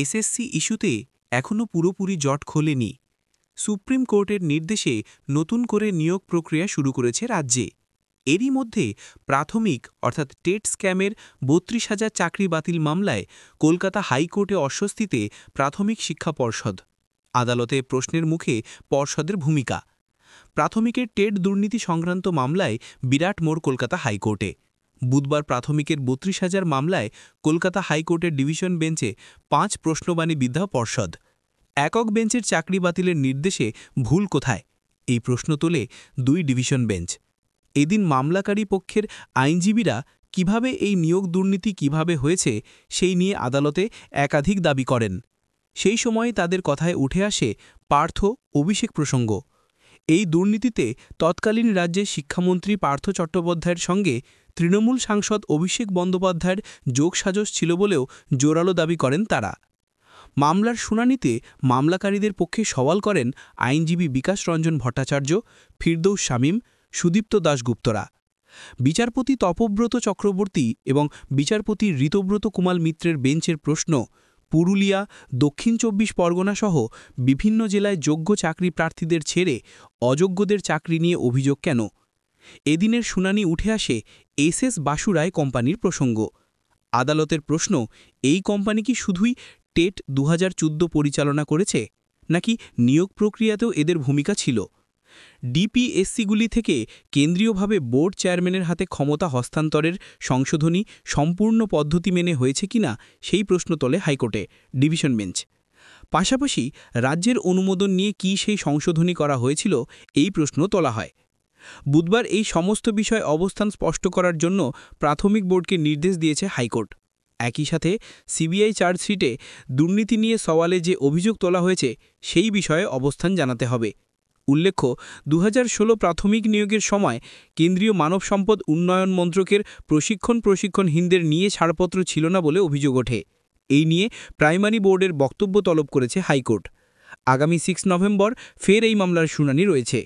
SSC ইস্যুতে এখনও পুরোপুরি জট খোলেনি। সুপ্রিম কোর্টের নির্দেশে নতুন করে নিয়োগ প্রক্রিয়া শুরু করেছে রাজ্যে। এরই মধ্যে প্রাথমিক অর্থাৎ টেট স্ক্যামের ৩২,০০০ চাকরি বাতিল মামলায় কলকাতা হাইকোর্টে অস্বস্তিতে প্রাথমিক শিক্ষা পর্ষদ। আদালতে প্রশ্নের মুখে পর্ষদের ভূমিকা। প্রাথমিকের টেট দুর্নীতি সংক্রান্ত মামলায় বিরাট মোড় কলকাতা হাইকোর্টে। বুধবার প্রাথমিকের ৩২,০০০ মামলায় কলকাতা হাইকোর্টের ডিভিশন বেঞ্চে ৫ প্রশ্নবাণী বিদ্যা পর্ষদ। একক বেঞ্চের চাকরি বাতিলের নির্দেশে ভুল কোথায়, এই প্রশ্ন তোলে ২ ডিভিশন বেঞ্চ। এদিন মামলাকারী পক্ষের আইনজীবীরা কিভাবে এই নিয়োগ দুর্নীতি কিভাবে হয়েছে সেই নিয়ে আদালতে একাধিক দাবি করেন। সেই সময়ে তাদের কথায় উঠে আসে পার্থ অভিষেক প্রসঙ্গ। এই দুর্নীতিতে তৎকালীন রাজ্যের শিক্ষামন্ত্রী পার্থ চট্টোপাধ্যায়ের সঙ্গে তৃণমূল সাংসদ অভিষেক বন্দ্যোপাধ্যায়ের যোগসাজশ ছিল বলেও জোরালো দাবি করেন তারা। মামলার শুনানিতে মামলাকারীদের পক্ষে সওয়াল করেন আইনজীবী বিকাশ রঞ্জন ভট্টাচার্য, ফিরদৌস শামীম, সুদীপ্ত দাশগুপ্তরা। বিচারপতি তপব্রত চক্রবর্তী এবং বিচারপতি ঋতব্রত কুমার মিত্রের বেঞ্চের প্রশ্ন, পুরুলিয়া, দক্ষিণ ২৪ পরগনা সহ বিভিন্ন জেলায় যোগ্য চাকরি প্রার্থীদের ছেড়ে অযোগ্যদের চাকরি নিয়ে অভিযোগ কেন? এদিনের শুনানি উঠে আসে এসএস বাসুরায় কোম্পানির প্রসঙ্গ। আদালতের প্রশ্ন, এই কোম্পানি কি শুধুই টেট ২০১৪ পরিচালনা করেছে, নাকি নিয়োগ প্রক্রিয়াতেও এদের ভূমিকা ছিল? ডিপিএসসিগুলি থেকে কেন্দ্রীয়ভাবে বোর্ড চেয়ারম্যানের হাতে ক্ষমতা হস্তান্তরের সংশোধনী সম্পূর্ণ পদ্ধতি মেনে হয়েছে কিনা সেই প্রশ্ন তোলে হাইকোর্টে ডিভিশন বেঞ্চ। পাশাপাশি রাজ্যের অনুমোদন নিয়ে কি সেই সংশোধনী করা হয়েছিল, এই প্রশ্ন তোলা হয়। বুধবার এই সমস্ত বিষয় অবস্থান স্পষ্ট করার জন্য প্রাথমিক বোর্ডকে নির্দেশ দিয়েছে হাইকোর্ট। একই সাথে সিবিআই চার্জশিটে দুর্নীতি নিয়ে সওয়ালে যে অভিযোগ তোলা হয়েছে সেই বিষয়ে অবস্থান জানাতে হবে। উল্লেখ্য, ২০১৬ প্রাথমিক নিয়োগের সময় কেন্দ্রীয় মানব সম্পদ উন্নয়ন মন্ত্রকের প্রশিক্ষণহীনদের নিয়ে ছাড়পত্র ছিল না বলে অভিযোগ ওঠে। এই নিয়ে প্রাইমারি বোর্ডের বক্তব্য তলব করেছে হাইকোর্ট। আগামী 6 নভেম্বর ফের এই মামলার শুনানি রয়েছে।